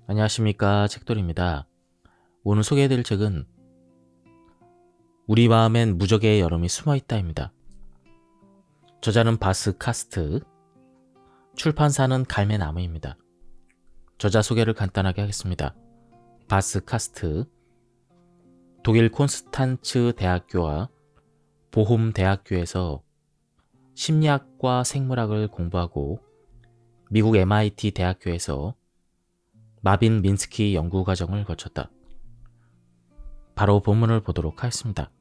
안녕하십니까, 책돌입니다. 오늘 소개해드릴 책은 우리 마음엔 무적의 여름이 숨어있다입니다. 저자는 바스 카스트, 출판사는 갈매나무입니다. 저자 소개를 간단하게 하겠습니다. 바스 카스트, 독일 콘스탄츠 대학교와 보홈 대학교에서 심리학과 생물학을 공부하고 미국 MIT 대학교에서 마빈 민스키 연구과정을 거쳤다. 바로 본문을 보도록 하겠습니다.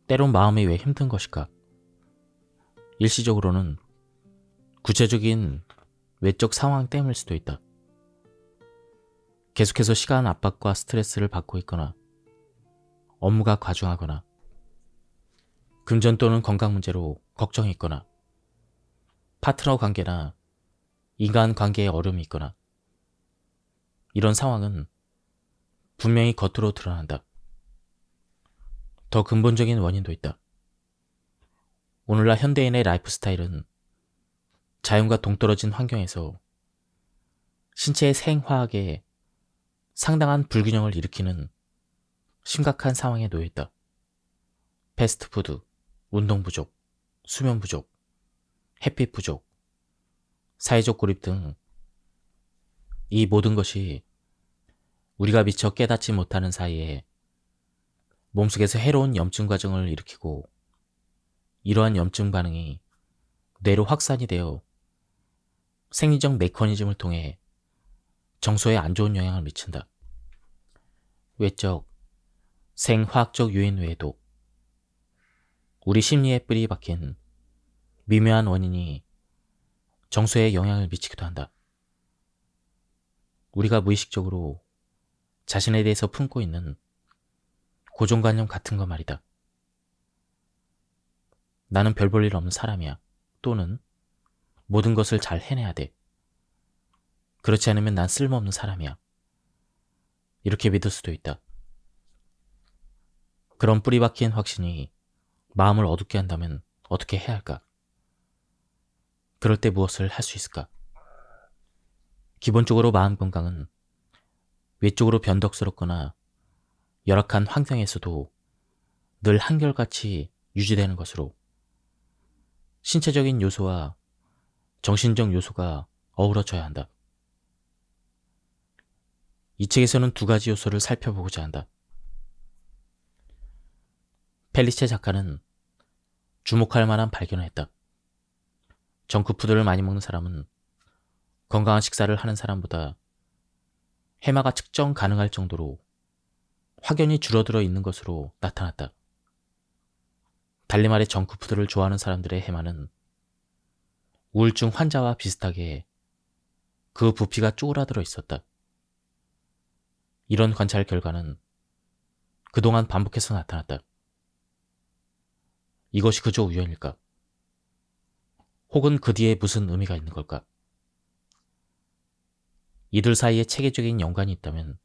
때론 마음이 왜 힘든 것일까? 일시적으로는 구체적인 외적 상황 때문일 수도 있다. 계속해서 시간 압박과 스트레스를 받고 있거나 업무가 과중하거나 금전 또는 건강 문제로 걱정이 있거나 파트너 관계나 인간 관계에 어려움이 있거나 이런 상황은 분명히 겉으로 드러난다. 더 근본적인 원인도 있다. 오늘날 현대인의 라이프 스타일은 자연과 동떨어진 환경에서 신체의 생화학에 상당한 불균형을 일으키는 심각한 상황에 놓여있다. 패스트푸드, 운동 부족, 수면 부족, 햇빛 부족, 사회적 고립 등 이 모든 것이 우리가 미처 깨닫지 못하는 사이에 몸속에서 해로운 염증 과정을 일으키고 이러한 염증 반응이 뇌로 확산이 되어 생리적 메커니즘을 통해 정서에 안 좋은 영향을 미친다. 외적, 생화학적 요인 외에도 우리 심리에 뿌리 박힌 미묘한 원인이 정서에 영향을 미치기도 한다. 우리가 무의식적으로 자신에 대해서 품고 있는 고정관념 같은 거 말이다. 나는 별 볼 일 없는 사람이야. 또는 모든 것을 잘 해내야 돼. 그렇지 않으면 난 쓸모없는 사람이야. 이렇게 믿을 수도 있다. 그런 뿌리 박힌 확신이 마음을 어둡게 한다면 어떻게 해야 할까? 그럴 때 무엇을 할 수 있을까? 기본적으로 마음 건강은 외적으로 변덕스럽거나 열악한 환경에서도 늘 한결같이 유지되는 것으로 신체적인 요소와 정신적 요소가 어우러져야 한다. 이 책에서는 두 가지 요소를 살펴보고자 한다. 펠리체 작가는 주목할 만한 발견을 했다. 정크푸드를 많이 먹는 사람은 건강한 식사를 하는 사람보다 해마가 측정 가능할 정도로 확연히 줄어들어 있는 것으로 나타났다. 달리 말해 정크푸드를 좋아하는 사람들의 해마는 우울증 환자와 비슷하게 그 부피가 쪼그라들어 있었다. 이런 관찰 결과는 그동안 반복해서 나타났다. 이것이 그저 우연일까? 혹은 그 뒤에 무슨 의미가 있는 걸까? 이들 사이에 체계적인 연관이 있다면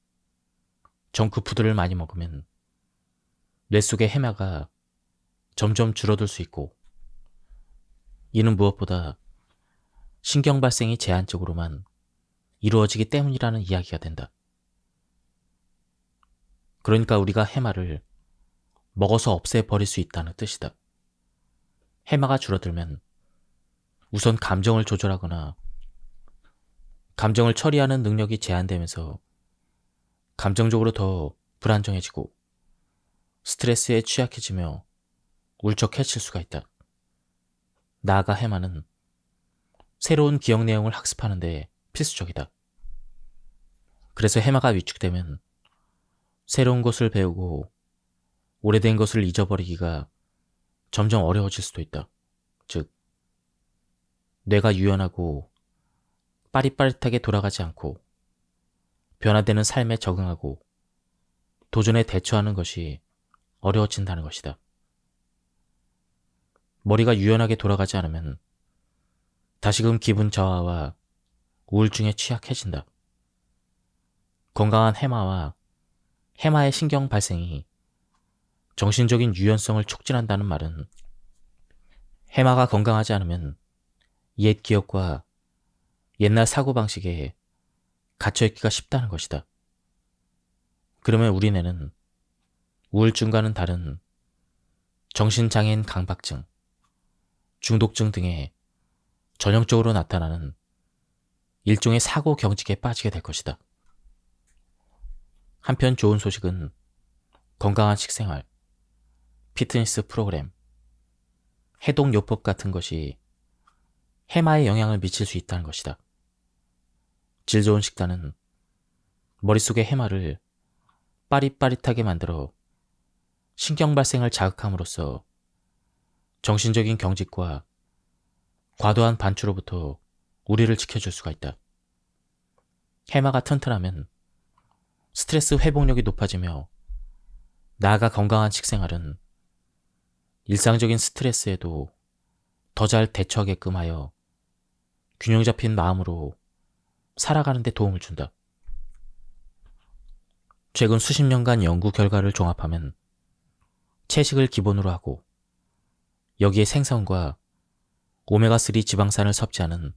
정크푸드를 많이 먹으면 뇌 속의 해마가 점점 줄어들 수 있고 이는 무엇보다 신경 발생이 제한적으로만 이루어지기 때문이라는 이야기가 된다. 그러니까 우리가 해마를 먹어서 없애버릴 수 있다는 뜻이다. 해마가 줄어들면 우선 감정을 조절하거나 감정을 처리하는 능력이 제한되면서 감정적으로 더 불안정해지고 스트레스에 취약해지며 울적해질 수가 있다. 나아가 해마는 새로운 기억 내용을 학습하는 데 필수적이다. 그래서 해마가 위축되면 새로운 것을 배우고 오래된 것을 잊어버리기가 점점 어려워질 수도 있다. 즉, 뇌가 유연하고 빠릿빠릿하게 돌아가지 않고 변화되는 삶에 적응하고 도전에 대처하는 것이 어려워진다는 것이다. 머리가 유연하게 돌아가지 않으면 다시금 기분 저하와 우울증에 취약해진다. 건강한 해마와 해마의 신경 발생이 정신적인 유연성을 촉진한다는 말은 해마가 건강하지 않으면 옛 기억과 옛날 사고방식에 갇혀있기가 쉽다는 것이다. 그러면 우리 뇌는 우울증과는 다른 정신장애인 강박증, 중독증 등의 전형적으로 나타나는 일종의 사고 경직에 빠지게 될 것이다. 한편 좋은 소식은 건강한 식생활, 피트니스 프로그램, 해독요법 같은 것이 해마에 영향을 미칠 수 있다는 것이다. 질 좋은 식단은 머릿속의 해마를 빠릿빠릿하게 만들어 신경 발생을 자극함으로써 정신적인 경직과 과도한 반추로부터 우리를 지켜줄 수가 있다. 해마가 튼튼하면 스트레스 회복력이 높아지며 나아가 건강한 식생활은 일상적인 스트레스에도 더 잘 대처하게끔 하여 균형 잡힌 마음으로 살아가는 데 도움을 준다. 최근 수십 년간 연구 결과를 종합하면 채식을 기본으로 하고 여기에 생선과 오메가3 지방산을 섭취하는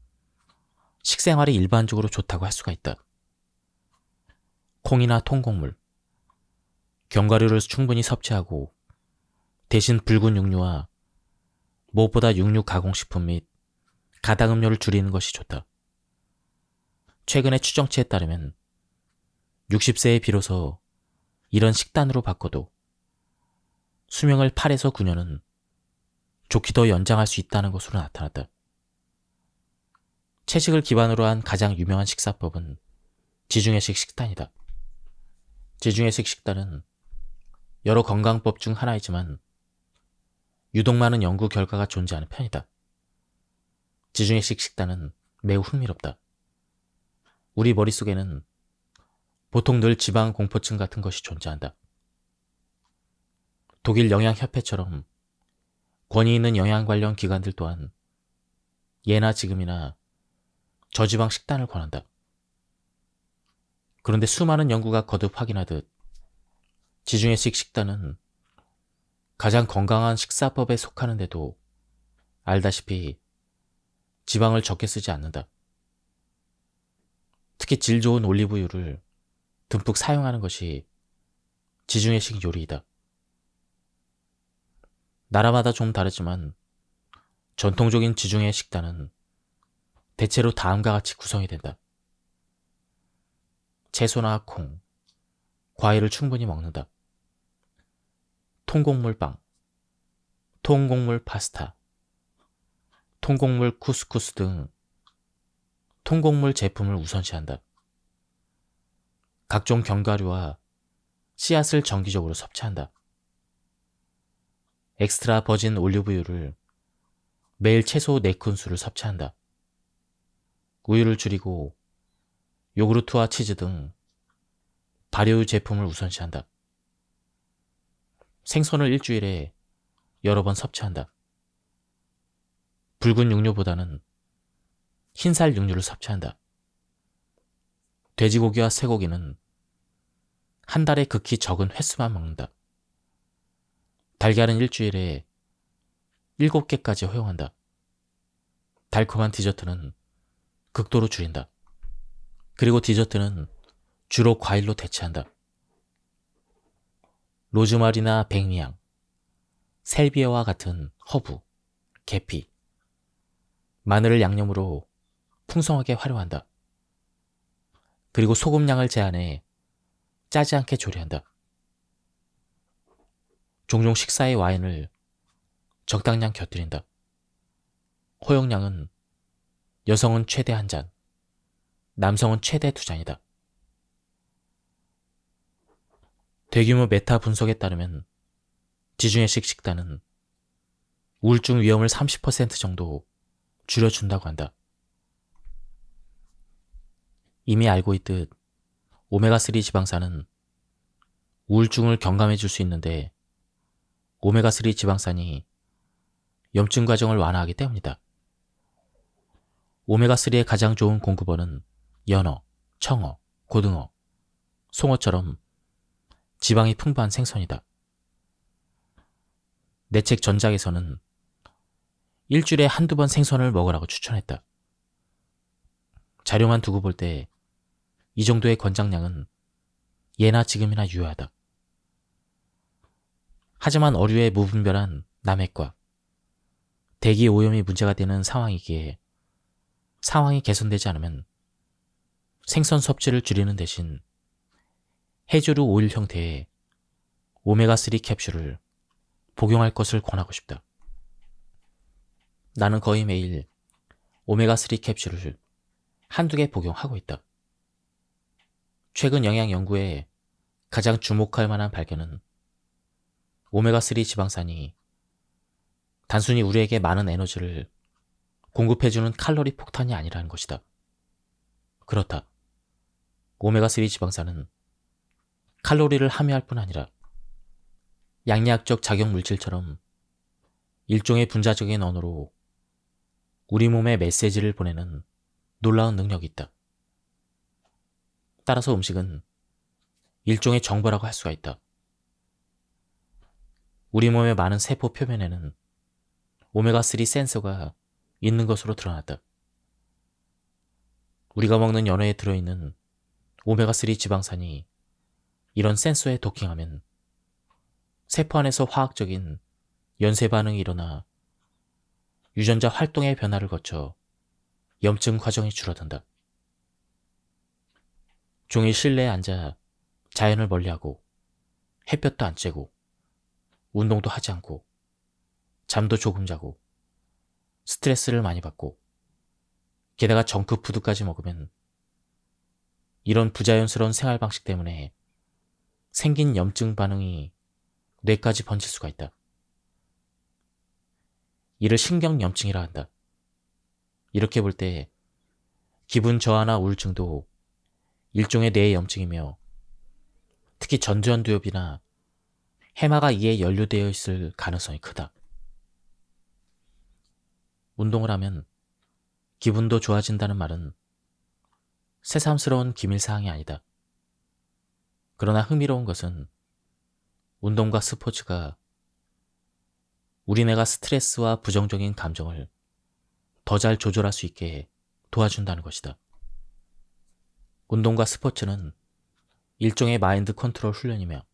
식생활이 일반적으로 좋다고 할 수가 있다. 콩이나 통곡물, 견과류를 충분히 섭취하고 대신 붉은 육류와 무엇보다 육류 가공식품 및 가당음료를 줄이는 것이 좋다. 최근의 추정치에 따르면 60세에 비로소 이런 식단으로 바꿔도 수명을 8에서 9년은 좋게 더 연장할 수 있다는 것으로 나타났다. 채식을 기반으로 한 가장 유명한 식사법은 지중해식 식단이다. 지중해식 식단은 여러 건강법 중 하나이지만 유독 많은 연구 결과가 존재하는 편이다. 지중해식 식단은 매우 흥미롭다. 우리 머릿속에는 보통 늘 지방 공포증 같은 것이 존재한다. 독일 영양협회처럼 권위 있는 영양 관련 기관들 또한 예나 지금이나 저지방 식단을 권한다. 그런데 수많은 연구가 거듭 확인하듯 지중해식 식단은 가장 건강한 식사법에 속하는데도 알다시피 지방을 적게 쓰지 않는다. 특히 질 좋은 올리브유를 듬뿍 사용하는 것이 지중해식 요리이다. 나라마다 좀 다르지만 전통적인 지중해 식단은 대체로 다음과 같이 구성이 된다. 채소나 콩, 과일을 충분히 먹는다. 통곡물빵, 통곡물 파스타, 통곡물 쿠스쿠스 등 통곡물 제품을 우선시한다. 각종 견과류와 씨앗을 정기적으로 섭취한다. 엑스트라 버진 올리브유를 매일 최소 4큰술을 섭취한다. 우유를 줄이고 요구르트와 치즈 등 발효유 제품을 우선시한다. 생선을 일주일에 여러 번 섭취한다. 붉은 육류보다는 흰살 육류를 섭취한다. 돼지고기와 쇠고기는 한 달에 극히 적은 횟수만 먹는다. 달걀은 일주일에 7개까지 허용한다. 달콤한 디저트는 극도로 줄인다. 그리고 디저트는 주로 과일로 대체한다. 로즈마리나 백리향, 셀비아와 같은 허브, 계피, 마늘을 양념으로 풍성하게 활용한다. 그리고 소금량을 제한해 짜지 않게 조리한다. 종종 식사에 와인을 적당량 곁들인다. 허용량은 여성은 최대 1잔, 남성은 최대 2잔이다. 대규모 메타 분석에 따르면 지중해식 식단은 우울증 위험을 30% 정도 줄여준다고 한다. 이미 알고 있듯 오메가3 지방산은 우울증을 경감해 줄 수 있는데 오메가3 지방산이 염증 과정을 완화하기 때문이다. 오메가3의 가장 좋은 공급원은 연어, 청어, 고등어, 송어처럼 지방이 풍부한 생선이다. 내 책 전작에서는 일주일에 한두 번 생선을 먹으라고 추천했다. 자료만 두고 볼 때 이 정도의 권장량은 예나 지금이나 유효하다. 하지만 어류의 무분별한 남획과 대기 오염이 문제가 되는 상황이기에 상황이 개선되지 않으면 생선 섭취를 줄이는 대신 해조류 오일 형태의 오메가3 캡슐을 복용할 것을 권하고 싶다. 나는 거의 매일 오메가3 캡슐을 한두 개 복용하고 있다. 최근 영양 연구에 가장 주목할 만한 발견은 오메가3 지방산이 단순히 우리에게 많은 에너지를 공급해주는 칼로리 폭탄이 아니라는 것이다. 그렇다. 오메가3 지방산은 칼로리를 함유할 뿐 아니라 양리학적 작용 물질처럼 일종의 분자적인 언어로 우리 몸에 메시지를 보내는 놀라운 능력이 있다. 따라서 음식은 일종의 정보라고 할 수가 있다. 우리 몸의 많은 세포 표면에는 오메가3 센서가 있는 것으로 드러났다. 우리가 먹는 연어에 들어있는 오메가3 지방산이 이런 센서에 도킹하면 세포 안에서 화학적인 연쇄 반응이 일어나 유전자 활동의 변화를 거쳐 염증 과정이 줄어든다. 종일 실내에 앉아 자연을 멀리하고 햇볕도 안 쬐고 운동도 하지 않고 잠도 조금 자고 스트레스를 많이 받고 게다가 정크푸드까지 먹으면 이런 부자연스러운 생활 방식 때문에 생긴 염증 반응이 뇌까지 번질 수가 있다. 이를 신경염증이라 한다. 이렇게 볼 때 기분 저하나 우울증도 일종의 뇌의 염증이며 특히 전두엽이나 해마가 이에 연루되어 있을 가능성이 크다. 운동을 하면 기분도 좋아진다는 말은 새삼스러운 기밀사항이 아니다. 그러나 흥미로운 것은 운동과 스포츠가 우리뇌가 스트레스와 부정적인 감정을 더 잘 조절할 수 있게 도와준다는 것이다. 운동과 스포츠는 일종의 마인드 컨트롤 훈련이며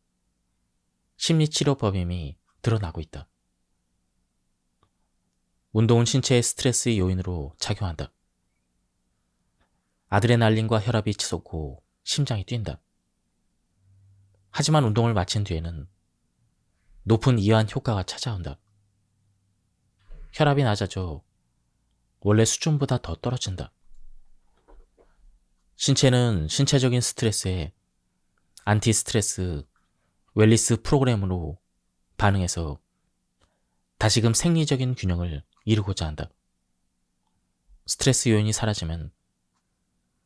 심리치료법임이 드러나고 있다. 운동은 신체의 스트레스의 요인으로 작용한다. 아드레날린과 혈압이 치솟고 심장이 뛴다. 하지만 운동을 마친 뒤에는 높은 이완 효과가 찾아온다. 혈압이 낮아져 원래 수준보다 더 떨어진다. 신체는 신체적인 스트레스에 안티스트레스 웰리스 프로그램으로 반응해서 다시금 생리적인 균형을 이루고자 한다. 스트레스 요인이 사라지면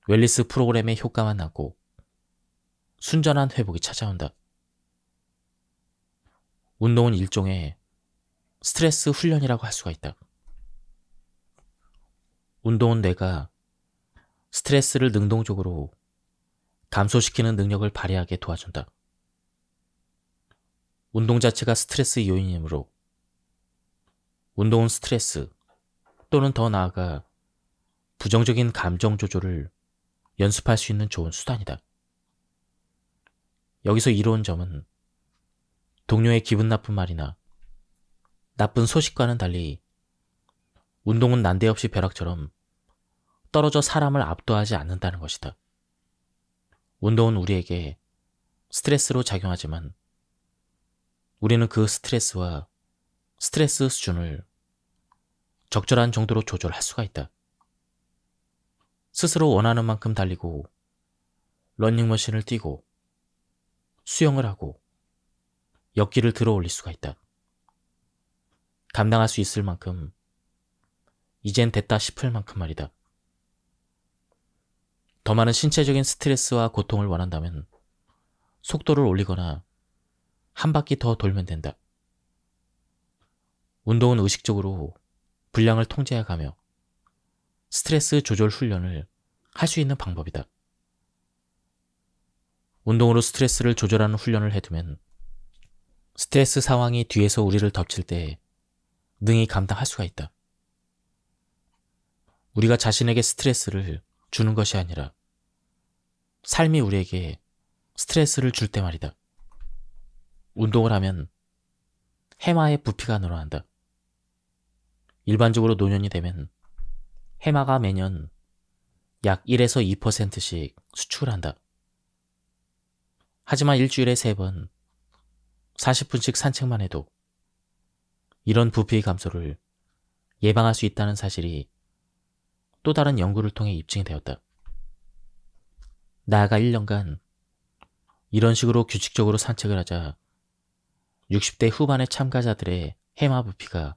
웰리스 프로그램의 효과만 남고 순전한 회복이 찾아온다. 운동은 일종의 스트레스 훈련이라고 할 수가 있다. 운동은 뇌가 스트레스를 능동적으로 감소시키는 능력을 발휘하게 도와준다. 운동 자체가 스트레스 요인이므로 운동은 스트레스 또는 더 나아가 부정적인 감정 조절을 연습할 수 있는 좋은 수단이다. 여기서 이로운 점은 동료의 기분 나쁜 말이나 나쁜 소식과는 달리 운동은 난데없이 벼락처럼 떨어져 사람을 압도하지 않는다는 것이다. 운동은 우리에게 스트레스로 작용하지만 우리는 그 스트레스와 스트레스 수준을 적절한 정도로 조절할 수가 있다. 스스로 원하는 만큼 달리고 러닝머신을 뛰고 수영을 하고 역기를 들어 올릴 수가 있다. 감당할 수 있을 만큼 이젠 됐다 싶을 만큼 말이다. 더 많은 신체적인 스트레스와 고통을 원한다면 속도를 올리거나 한 바퀴 더 돌면 된다. 운동은 의식적으로 분량을 통제해가며 스트레스 조절 훈련을 할 수 있는 방법이다. 운동으로 스트레스를 조절하는 훈련을 해두면 스트레스 상황이 뒤에서 우리를 덮칠 때 능히 감당할 수가 있다. 우리가 자신에게 스트레스를 주는 것이 아니라 삶이 우리에게 스트레스를 줄 때 말이다. 운동을 하면 해마의 부피가 늘어난다. 일반적으로 노년이 되면 해마가 매년 약 1에서 2%씩 수축을 한다. 하지만 일주일에 3번 40분씩 산책만 해도 이런 부피 감소를 예방할 수 있다는 사실이 또 다른 연구를 통해 입증이 되었다. 나아가 1년간 이런 식으로 규칙적으로 산책을 하자 60대 후반의 참가자들의 해마 부피가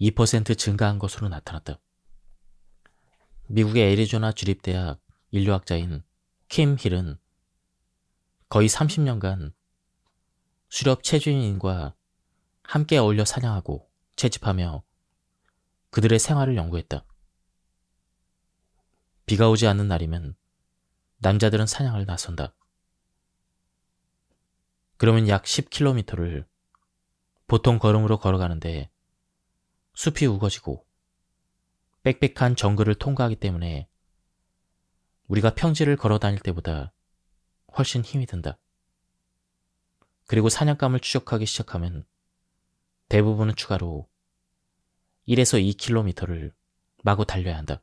2% 증가한 것으로 나타났다. 미국의 애리조나 주립대학 인류학자인 킴 힐은 거의 30년간 수렵 체주인과 함께 어울려 사냥하고 채집하며 그들의 생활을 연구했다. 비가 오지 않는 날이면 남자들은 사냥을 나선다. 그러면 약 10km를 보통 걸음으로 걸어가는데 숲이 우거지고 빽빽한 정글을 통과하기 때문에 우리가 평지를 걸어 다닐 때보다 훨씬 힘이 든다. 그리고 사냥감을 추적하기 시작하면 대부분은 추가로 1에서 2km를 마구 달려야 한다.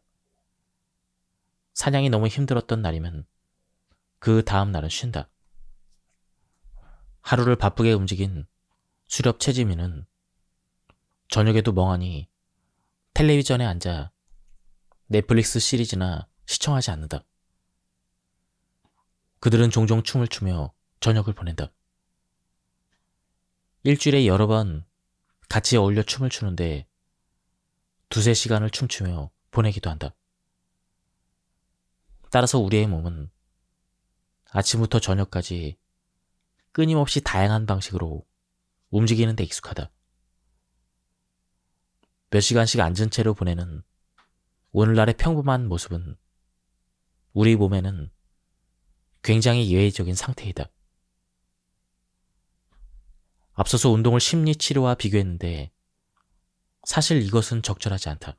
사냥이 너무 힘들었던 날이면 그 다음 날은 쉰다. 하루를 바쁘게 움직인 수렵 채집인은 저녁에도 멍하니 텔레비전에 앉아 넷플릭스 시리즈나 시청하지 않는다. 그들은 종종 춤을 추며 저녁을 보낸다. 일주일에 여러 번 같이 어울려 춤을 추는데 2~3시간을 춤추며 보내기도 한다. 따라서 우리의 몸은 아침부터 저녁까지 끊임없이 다양한 방식으로 움직이는 데 익숙하다. 몇 시간씩 앉은 채로 보내는 오늘날의 평범한 모습은 우리 몸에는 굉장히 예외적인 상태이다. 앞서서 운동을 심리치료와 비교했는데 사실 이것은 적절하지 않다.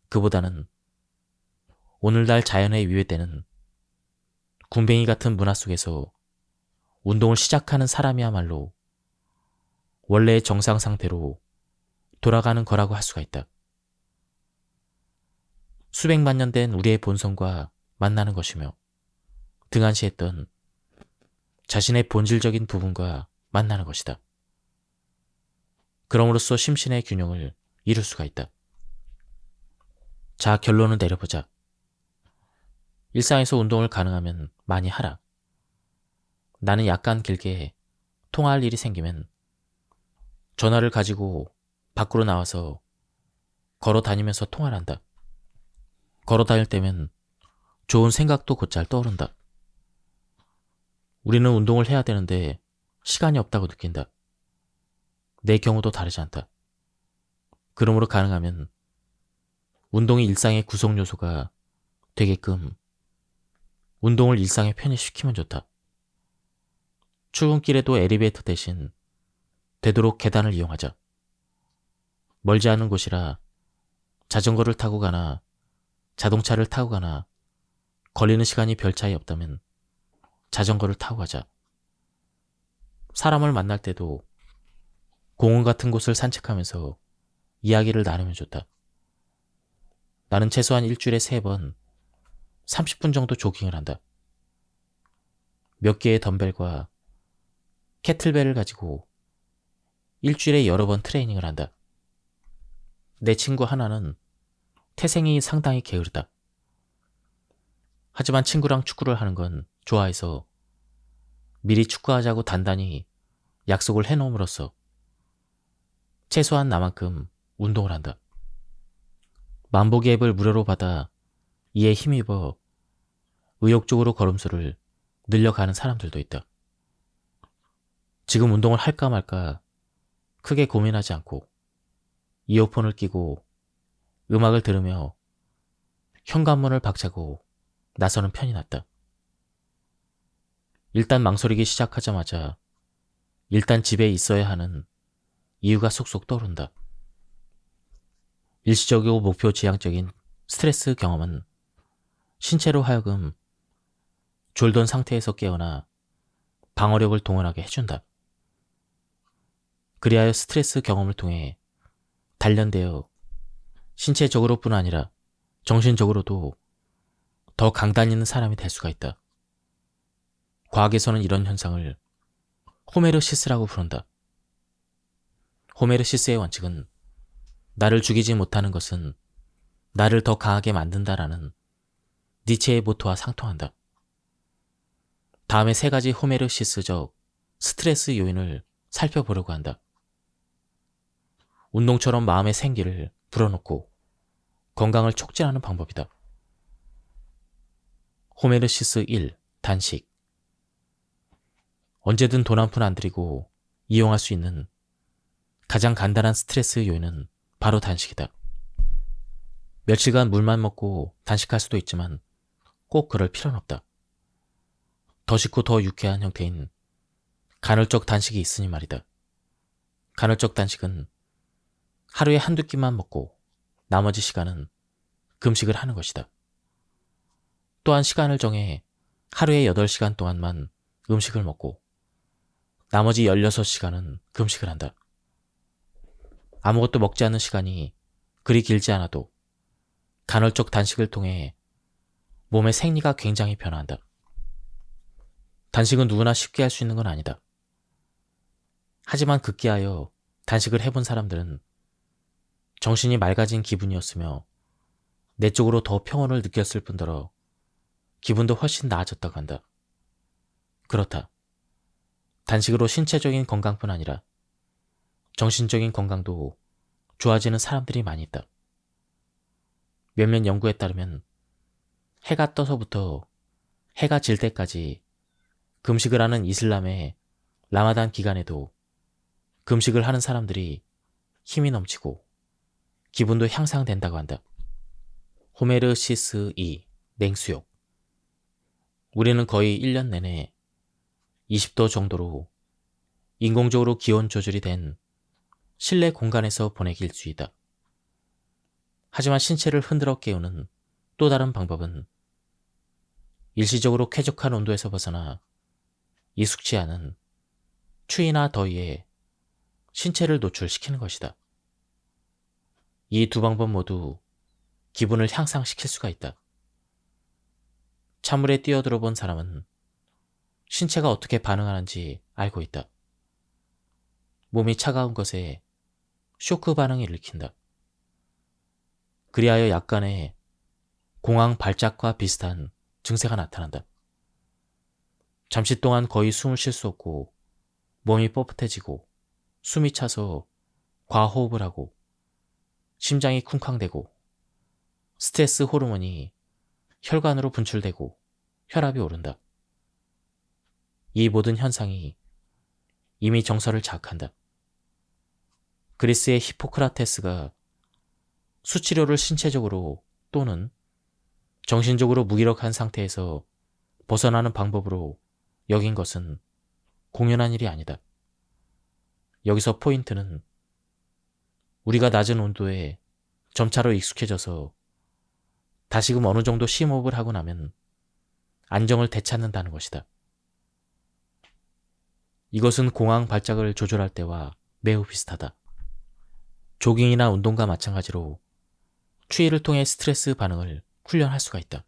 그보다는 오늘날 자연에 위배되는 군뱅이 같은 문화 속에서 운동을 시작하는 사람이야말로 원래의 정상 상태로 돌아가는 거라고 할 수가 있다. 수백만 년 된 우리의 본성과 만나는 것이며 등한시했던 자신의 본질적인 부분과 만나는 것이다. 그럼으로써 심신의 균형을 이룰 수가 있다. 자, 결론을 내려보자. 일상에서 운동을 가능하면 많이 하라. 나는 약간 길게 통화할 일이 생기면 전화를 가지고 밖으로 나와서 걸어 다니면서 통화를 한다. 걸어 다닐 때면 좋은 생각도 곧잘 떠오른다. 우리는 운동을 해야 되는데 시간이 없다고 느낀다. 내 경우도 다르지 않다. 그러므로 가능하면 운동이 일상의 구성 요소가 되게끔 운동을 일상에 편입시키면 좋다. 출근길에도 엘리베이터 대신 되도록 계단을 이용하자. 멀지 않은 곳이라 자전거를 타고 가나 자동차를 타고 가나 걸리는 시간이 별 차이 없다면 자전거를 타고 가자. 사람을 만날 때도 공원 같은 곳을 산책하면서 이야기를 나누면 좋다. 나는 최소한 일주일에 3번 30분 정도 조깅을 한다. 몇 개의 덤벨과 캐틀벨을 가지고 일주일에 여러 번 트레이닝을 한다. 내 친구 하나는 태생이 상당히 게으르다. 하지만 친구랑 축구를 하는 건 좋아해서 미리 축구하자고 단단히 약속을 해놓음으로써 최소한 나만큼 운동을 한다. 만보기 앱을 무료로 받아 이에 힘입어 의욕적으로 걸음수를 늘려가는 사람들도 있다. 지금 운동을 할까 말까 크게 고민하지 않고 이어폰을 끼고 음악을 들으며 현관문을 박차고 나서는 편이 낫다. 일단 망설이기 시작하자마자 일단 집에 있어야 하는 이유가 쏙쏙 떠오른다. 일시적이고 목표 지향적인 스트레스 경험은 신체로 하여금 졸던 상태에서 깨어나 방어력을 동원하게 해준다. 그리하여 스트레스 경험을 통해 단련되어 신체적으로뿐 아니라 정신적으로도 더 강단 있는 사람이 될 수가 있다. 과학에서는 이런 현상을 호메르시스라고 부른다. 호메르시스의 원칙은 나를 죽이지 못하는 것은 나를 더 강하게 만든다라는 니체의 모토와 상통한다. 다음에 3가지 호메르시스적 스트레스 요인을 살펴보려고 한다. 운동처럼 마음의 생기를 불어넣고 건강을 촉진하는 방법이다. 호메르시스 1. 단식. 언제든 돈 한 푼 안 들이고 이용할 수 있는 가장 간단한 스트레스 요인은 바로 단식이다. 며칠간 물만 먹고 단식할 수도 있지만 꼭 그럴 필요는 없다. 더 식고 더 유쾌한 형태인 간헐적 단식이 있으니 말이다. 간헐적 단식은 하루에 한두 끼만 먹고 나머지 시간은 금식을 하는 것이다. 또한 시간을 정해 하루에 8시간 동안만 음식을 먹고 나머지 16시간은 금식을 한다. 아무것도 먹지 않는 시간이 그리 길지 않아도 간헐적 단식을 통해 몸의 생리가 굉장히 변화한다. 단식은 누구나 쉽게 할 수 있는 건 아니다. 하지만 급기야여 단식을 해본 사람들은 정신이 맑아진 기분이었으며 내적으로 더 평온을 느꼈을 뿐더러 기분도 훨씬 나아졌다고 한다. 그렇다. 단식으로 신체적인 건강뿐 아니라 정신적인 건강도 좋아지는 사람들이 많이 있다. 몇몇 연구에 따르면 해가 떠서부터 해가 질 때까지 금식을 하는 이슬람의 라마단 기간에도 금식을 하는 사람들이 힘이 넘치고 기분도 향상된다고 한다. 호메르시스 2. 냉수욕. 우리는 거의 1년 내내 20도 정도로 인공적으로 기온 조절이 된 실내 공간에서 보내기 일쑤이다. 하지만 신체를 흔들어 깨우는 또 다른 방법은 일시적으로 쾌적한 온도에서 벗어나 익숙치 않은 추위나 더위에 신체를 노출시키는 것이다. 이 2 방법 모두 기분을 향상시킬 수가 있다. 찬물에 뛰어들어 본 사람은 신체가 어떻게 반응하는지 알고 있다. 몸이 차가운 것에 쇼크 반응을 일으킨다. 그리하여 약간의 공황 발작과 비슷한 증세가 나타난다. 잠시 동안 거의 숨을 쉴 수 없고 몸이 뻣뻣해지고 숨이 차서 과호흡을 하고 심장이 쿵쾅대고 스트레스 호르몬이 혈관으로 분출되고 혈압이 오른다. 이 모든 현상이 이미 정서를 자극한다. 그리스의 히포크라테스가 수치료를 신체적으로 또는 정신적으로 무기력한 상태에서 벗어나는 방법으로 여긴 것은 공연한 일이 아니다. 여기서 포인트는 우리가 낮은 온도에 점차로 익숙해져서 다시금 어느 정도 심호흡을 하고 나면 안정을 되찾는다는 것이다. 이것은 공황 발작을 조절할 때와 매우 비슷하다. 조깅이나 운동과 마찬가지로 추위를 통해 스트레스 반응을 훈련할 수가 있다.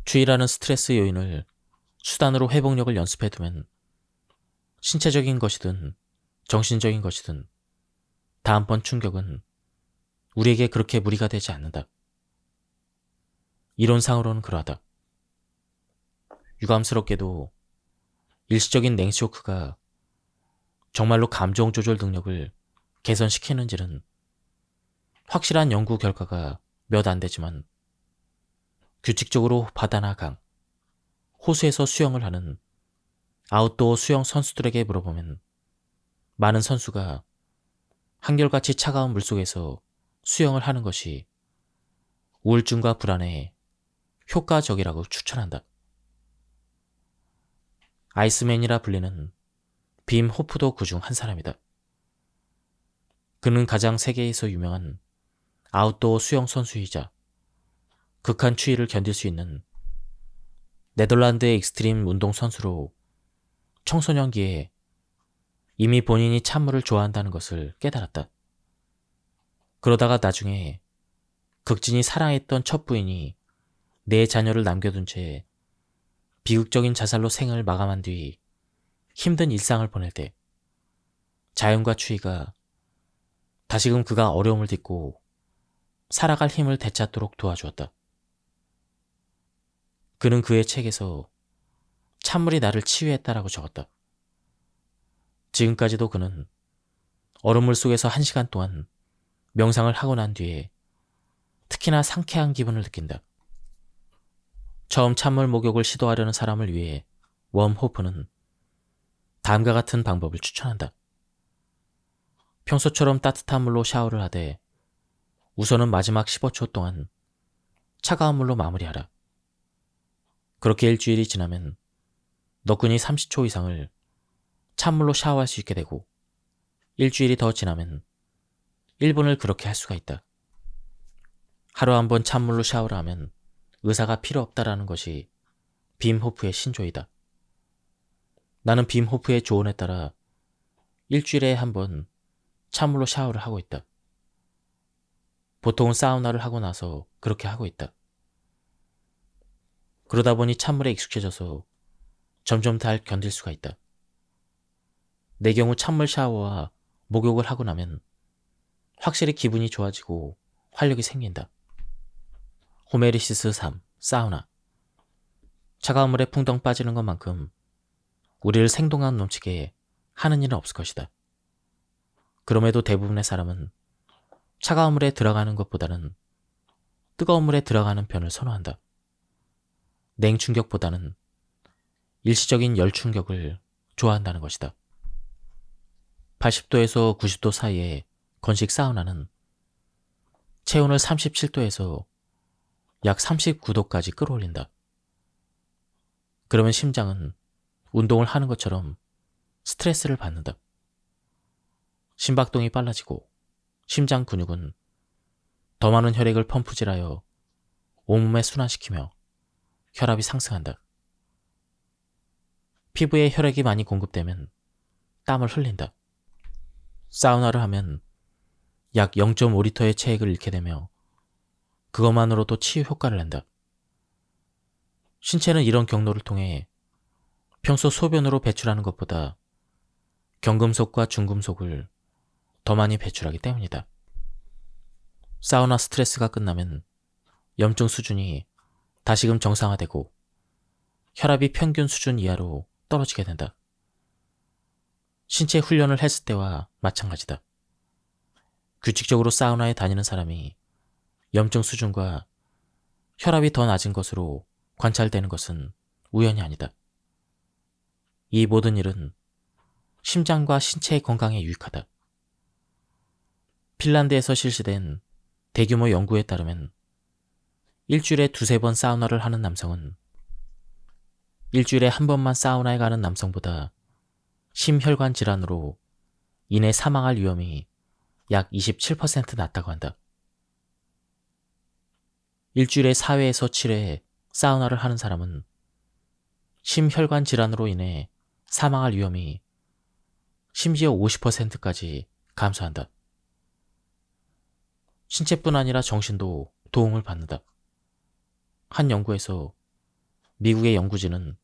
추위라는 스트레스 요인을 수단으로 회복력을 연습해두면 신체적인 것이든 정신적인 것이든 다음번 충격은 우리에게 그렇게 무리가 되지 않는다. 이론상으로는 그러하다. 유감스럽게도 일시적인 냉쇼크가 정말로 감정 조절 능력을 개선시키는지는 확실한 연구 결과가 몇 안 되지만 규칙적으로 바다나 강, 호수에서 수영을 하는 아웃도어 수영 선수들에게 물어보면 많은 선수가 한결같이 차가운 물속에서 수영을 하는 것이 우울증과 불안에 효과적이라고 추천한다. 아이스맨이라 불리는 빔 호프도 그중 한 사람이다. 그는 가장 세계에서 유명한 아웃도어 수영 선수이자 극한 추위를 견딜 수 있는 네덜란드의 익스트림 운동 선수로 청소년기에 이미 본인이 찬물을 좋아한다는 것을 깨달았다. 그러다가 나중에 극진히 사랑했던 첫 부인이 네 자녀를 남겨둔 채 비극적인 자살로 생을 마감한 뒤 힘든 일상을 보낼 때 자연과 추위가 다시금 그가 어려움을 딛고 살아갈 힘을 되찾도록 도와주었다. 그는 그의 책에서 찬물이 나를 치유했다라고 적었다. 지금까지도 그는 얼음물 속에서 1시간 동안 명상을 하고 난 뒤에 특히나 상쾌한 기분을 느낀다. 처음 찬물 목욕을 시도하려는 사람을 위해 웜 호프는 다음과 같은 방법을 추천한다. 평소처럼 따뜻한 물로 샤워를 하되 우선은 마지막 15초 동안 차가운 물로 마무리하라. 그렇게 일주일이 지나면 너끈히 30초 이상을 찬물로 샤워할 수 있게 되고 일주일이 더 지나면 1분을 그렇게 할 수가 있다. 하루 한 번 찬물로 샤워를 하면 의사가 필요 없다라는 것이 빔 호프의 신조이다. 나는 빔 호프의 조언에 따라 일주일에 한 번 찬물로 샤워를 하고 있다. 보통은 사우나를 하고 나서 그렇게 하고 있다. 그러다 보니 찬물에 익숙해져서 점점 잘 견딜 수가 있다. 내 경우 찬물 샤워와 목욕을 하고 나면 확실히 기분이 좋아지고 활력이 생긴다. 호메리시스 3. 사우나. 차가운 물에 풍덩 빠지는 것만큼 우리를 생동감 넘치게 하는 일은 없을 것이다. 그럼에도 대부분의 사람은 차가운 물에 들어가는 것보다는 뜨거운 물에 들어가는 편을 선호한다. 냉충격보다는 일시적인 열충격을 좋아한다는 것이다. 80도에서 90도 사이의 건식 사우나는 체온을 37도에서 약 39도까지 끌어올린다. 그러면 심장은 운동을 하는 것처럼 스트레스를 받는다. 심박동이 빨라지고 심장 근육은 더 많은 혈액을 펌프질하여 온몸에 순환시키며 혈압이 상승한다. 피부에 혈액이 많이 공급되면 땀을 흘린다. 사우나를 하면 약 0.5리터의 체액을 잃게 되며 그것만으로도 치유 효과를 낸다. 신체는 이런 경로를 통해 평소 소변으로 배출하는 것보다 경금속과 중금속을 더 많이 배출하기 때문이다. 사우나 스트레스가 끝나면 염증 수준이 다시금 정상화되고 혈압이 평균 수준 이하로 떨어지게 된다. 신체 훈련을 했을 때와 마찬가지다. 규칙적으로 사우나에 다니는 사람이 염증 수준과 혈압이 더 낮은 것으로 관찰되는 것은 우연이 아니다. 이 모든 일은 심장과 신체의 건강에 유익하다. 핀란드에서 실시된 대규모 연구에 따르면 일주일에 2~3번 사우나를 하는 남성은 일주일에 한 번만 사우나에 가는 남성보다 심혈관 질환으로 인해 사망할 위험이 약 27% 낮다고 한다. 일주일에 4회에서 7회 사우나를 하는 사람은 심혈관 질환으로 인해 사망할 위험이 심지어 50%까지 감소한다. 신체뿐 아니라 정신도 도움을 받는다. 한 연구에서 미국의 연구진은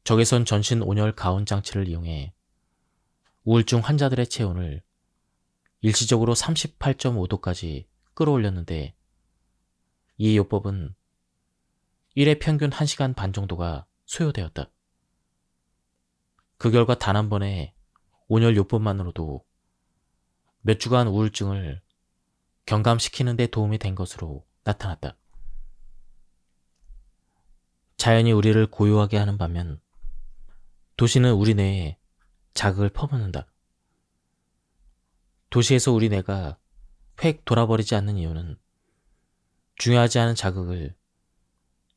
적외선 전신 온열 가온 장치를 이용해 우울증 환자들의 체온을 일시적으로 38.5도까지 끌어올렸는데 이 요법은 1회 평균 1시간 반 정도가 소요되었다. 그 결과 단 한 번의 온열 요법만으로도 몇 주간 우울증을 경감시키는 데 도움이 된 것으로 나타났다. 자연이 우리를 고요하게 하는 반면 도시는 우리 뇌에 자극을 퍼붓는다. 도시에서 우리 뇌가 획 돌아버리지 않는 이유는 중요하지 않은 자극을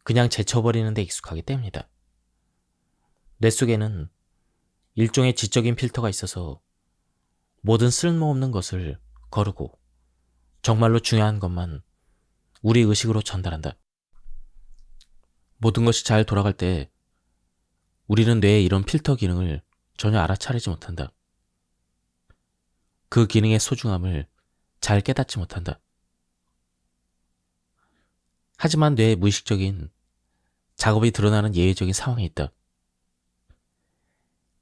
그냥 제쳐버리는 데 익숙하기 때문이다. 뇌 속에는 일종의 지적인 필터가 있어서 모든 쓸모없는 것을 거르고 정말로 중요한 것만 우리 의식으로 전달한다. 모든 것이 잘 돌아갈 때 우리는 뇌의 이런 필터 기능을 전혀 알아차리지 못한다. 그 기능의 소중함을 잘 깨닫지 못한다. 하지만 뇌의 무의식적인 작업이 드러나는 예외적인 상황이 있다.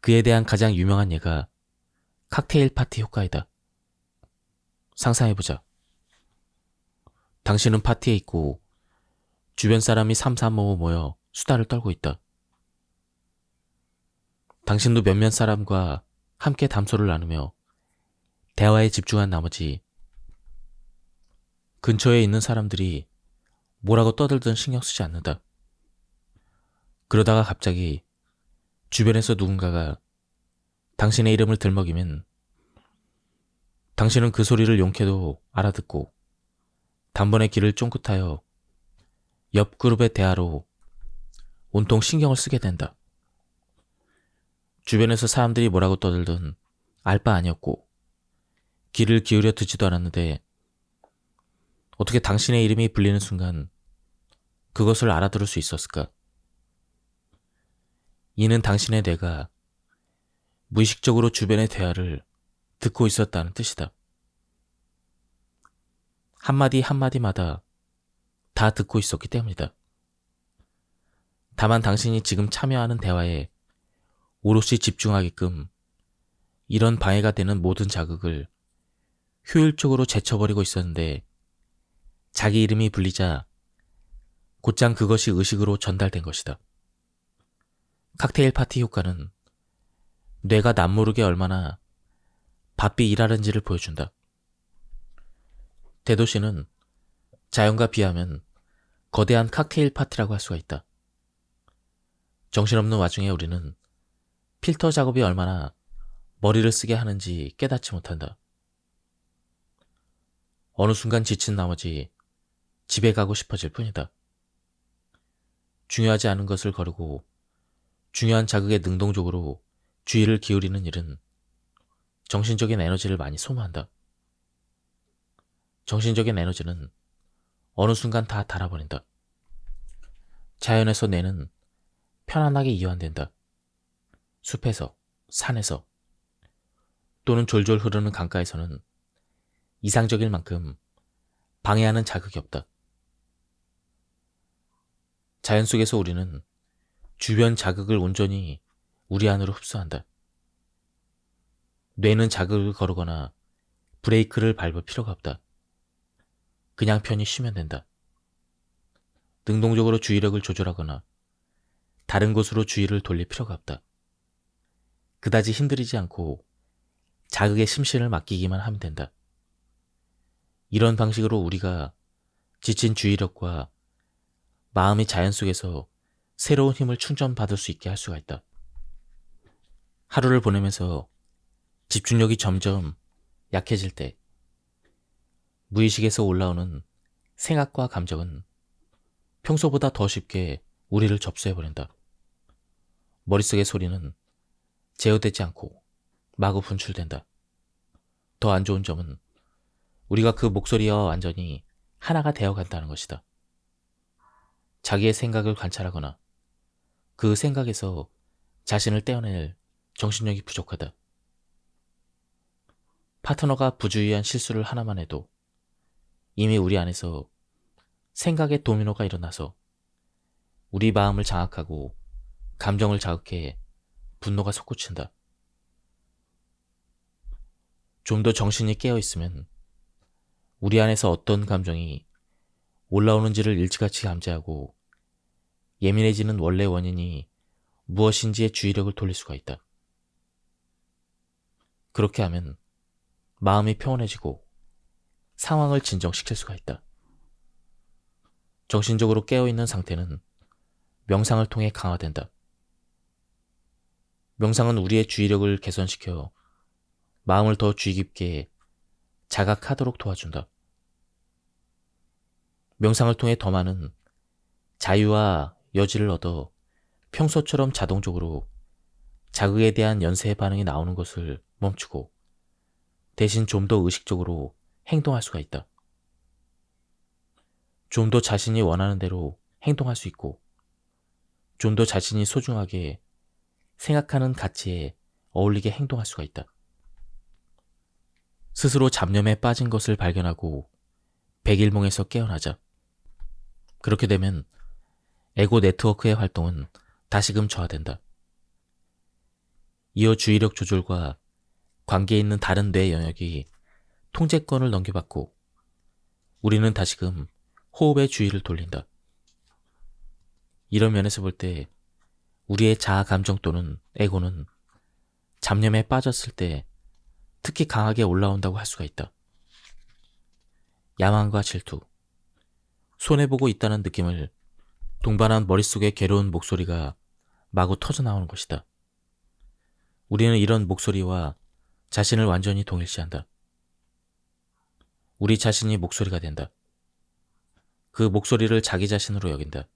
그에 대한 가장 유명한 예가 칵테일 파티 효과이다. 상상해보자. 당신은 파티에 있고 주변 사람이 삼삼오오 모여 수다를 떨고 있다. 당신도 몇몇 사람과 함께 담소를 나누며 대화에 집중한 나머지 근처에 있는 사람들이 뭐라고 떠들든 신경 쓰지 않는다. 그러다가 갑자기 주변에서 누군가가 당신의 이름을 들먹이면 당신은 그 소리를 용케도 알아듣고 단번에 귀를 쫑긋하여 옆 그룹의 대화로 온통 신경을 쓰게 된다. 주변에서 사람들이 뭐라고 떠들든 알 바 아니었고 귀를 기울여 듣지도 않았는데 어떻게 당신의 이름이 불리는 순간 그것을 알아들을 수 있었을까? 이는 당신의 뇌가 무의식적으로 주변의 대화를 듣고 있었다는 뜻이다. 한마디 한마디마다 다 듣고 있었기 때문이다. 다만 당신이 지금 참여하는 대화에 오롯이 집중하게끔 이런 방해가 되는 모든 자극을 효율적으로 제쳐버리고 있었는데 자기 이름이 불리자 곧장 그것이 의식으로 전달된 것이다. 칵테일 파티 효과는 뇌가 남모르게 얼마나 바삐 일하는지를 보여준다. 대도시는 자연과 비하면 거대한 칵테일 파티라고 할 수가 있다. 정신없는 와중에 우리는 필터 작업이 얼마나 머리를 쓰게 하는지 깨닫지 못한다. 어느 순간 지친 나머지 집에 가고 싶어질 뿐이다. 중요하지 않은 것을 거르고 중요한 자극에 능동적으로 주의를 기울이는 일은 정신적인 에너지를 많이 소모한다. 정신적인 에너지는 어느 순간 다 닳아버린다. 자연에서 뇌는 편안하게 이완된다. 숲에서, 산에서, 또는 졸졸 흐르는 강가에서는 이상적일 만큼 방해하는 자극이 없다. 자연 속에서 우리는 주변 자극을 온전히 우리 안으로 흡수한다. 뇌는 자극을 거르거나 브레이크를 밟을 필요가 없다. 그냥 편히 쉬면 된다. 능동적으로 주의력을 조절하거나 다른 곳으로 주의를 돌릴 필요가 없다. 그다지 힘들이지 않고 자극의 심신을 맡기기만 하면 된다. 이런 방식으로 우리가 지친 주의력과 마음이 자연 속에서 새로운 힘을 충전받을 수 있게 할 수가 있다. 하루를 보내면서 집중력이 점점 약해질 때 무의식에서 올라오는 생각과 감정은 평소보다 더 쉽게 우리를 접수해버린다. 머릿속의 소리는 제어되지 않고 마구 분출된다. 더 안 좋은 점은 우리가 그 목소리와 완전히 하나가 되어간다는 것이다. 자기의 생각을 관찰하거나 그 생각에서 자신을 떼어낼 정신력이 부족하다. 파트너가 부주의한 실수를 하나만 해도 이미 우리 안에서 생각의 도미노가 일어나서 우리 마음을 장악하고 감정을 자극해 분노가 솟구친다. 좀 더 정신이 깨어있으면 우리 안에서 어떤 감정이 올라오는지를 일찌감치 감지하고 예민해지는 원래 원인이 무엇인지에 주의력을 돌릴 수가 있다. 그렇게 하면 마음이 평온해지고 상황을 진정시킬 수가 있다. 정신적으로 깨어있는 상태는 명상을 통해 강화된다. 명상은 우리의 주의력을 개선시켜 마음을 더 주의 깊게 자각하도록 도와준다. 명상을 통해 더 많은 자유와 여지를 얻어 평소처럼 자동적으로 자극에 대한 연쇄 반응이 나오는 것을 멈추고 대신 좀 더 의식적으로 행동할 수가 있다. 좀 더 자신이 원하는 대로 행동할 수 있고 좀 더 자신이 소중하게 생각하는 가치에 어울리게 행동할 수가 있다. 스스로 잡념에 빠진 것을 발견하고 백일몽에서 깨어나자. 그렇게 되면 에고 네트워크의 활동은 다시금 저하된다. 이어 주의력 조절과 관계에 있는 다른 뇌 영역이 통제권을 넘겨받고 우리는 다시금 호흡에 주의를 돌린다. 이런 면에서 볼 때 우리의 자아 감정 또는 에고는 잡념에 빠졌을 때 특히 강하게 올라온다고 할 수가 있다. 야망과 질투, 손해보고 있다는 느낌을 동반한 머릿속의 괴로운 목소리가 마구 터져나오는 것이다. 우리는 이런 목소리와 자신을 완전히 동일시한다. 우리 자신이 목소리가 된다. 그 목소리를 자기 자신으로 여긴다.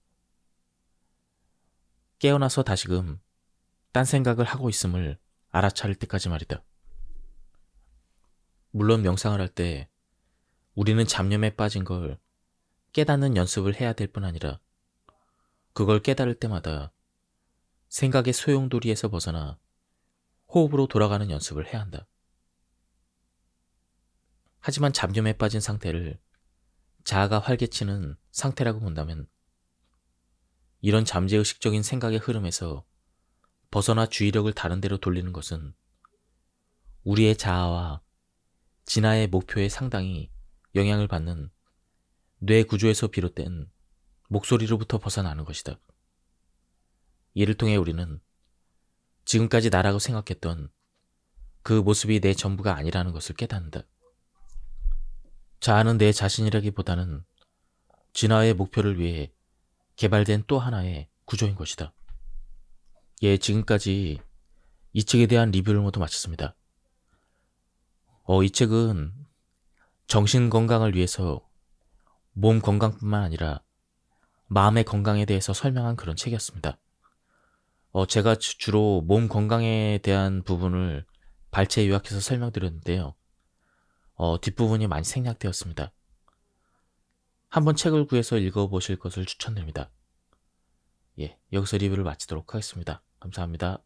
깨어나서 다시금 딴 생각을 하고 있음을 알아차릴 때까지 말이다. 물론 명상을 할 때 우리는 잡념에 빠진 걸 깨닫는 연습을 해야 될 뿐 아니라 그걸 깨달을 때마다 생각의 소용돌이에서 벗어나 호흡으로 돌아가는 연습을 해야 한다. 하지만 잡념에 빠진 상태를 자아가 활개치는 상태라고 본다면 이런 잠재의식적인 생각의 흐름에서 벗어나 주의력을 다른 데로 돌리는 것은 우리의 자아와 진화의 목표에 상당히 영향을 받는 뇌 구조에서 비롯된 목소리로부터 벗어나는 것이다. 이를 통해 우리는 지금까지 나라고 생각했던 그 모습이 내 전부가 아니라는 것을 깨닫는다. 자아는 내 자신이라기보다는 진화의 목표를 위해 개발된 또 하나의 구조인 것이다. 예, 지금까지 이 책에 대한 리뷰를 모두 마쳤습니다. 이 책은 정신 건강을 위해서 몸 건강뿐만 아니라 마음의 건강에 대해서 설명한 그런 책이었습니다. 제가 주로 몸 건강에 대한 부분을 발췌 요약해서 설명드렸는데요. 뒷부분이 많이 생략되었습니다. 한번 책을 구해서 읽어보실 것을 추천드립니다. 예, 여기서 리뷰를 마치도록 하겠습니다. 감사합니다.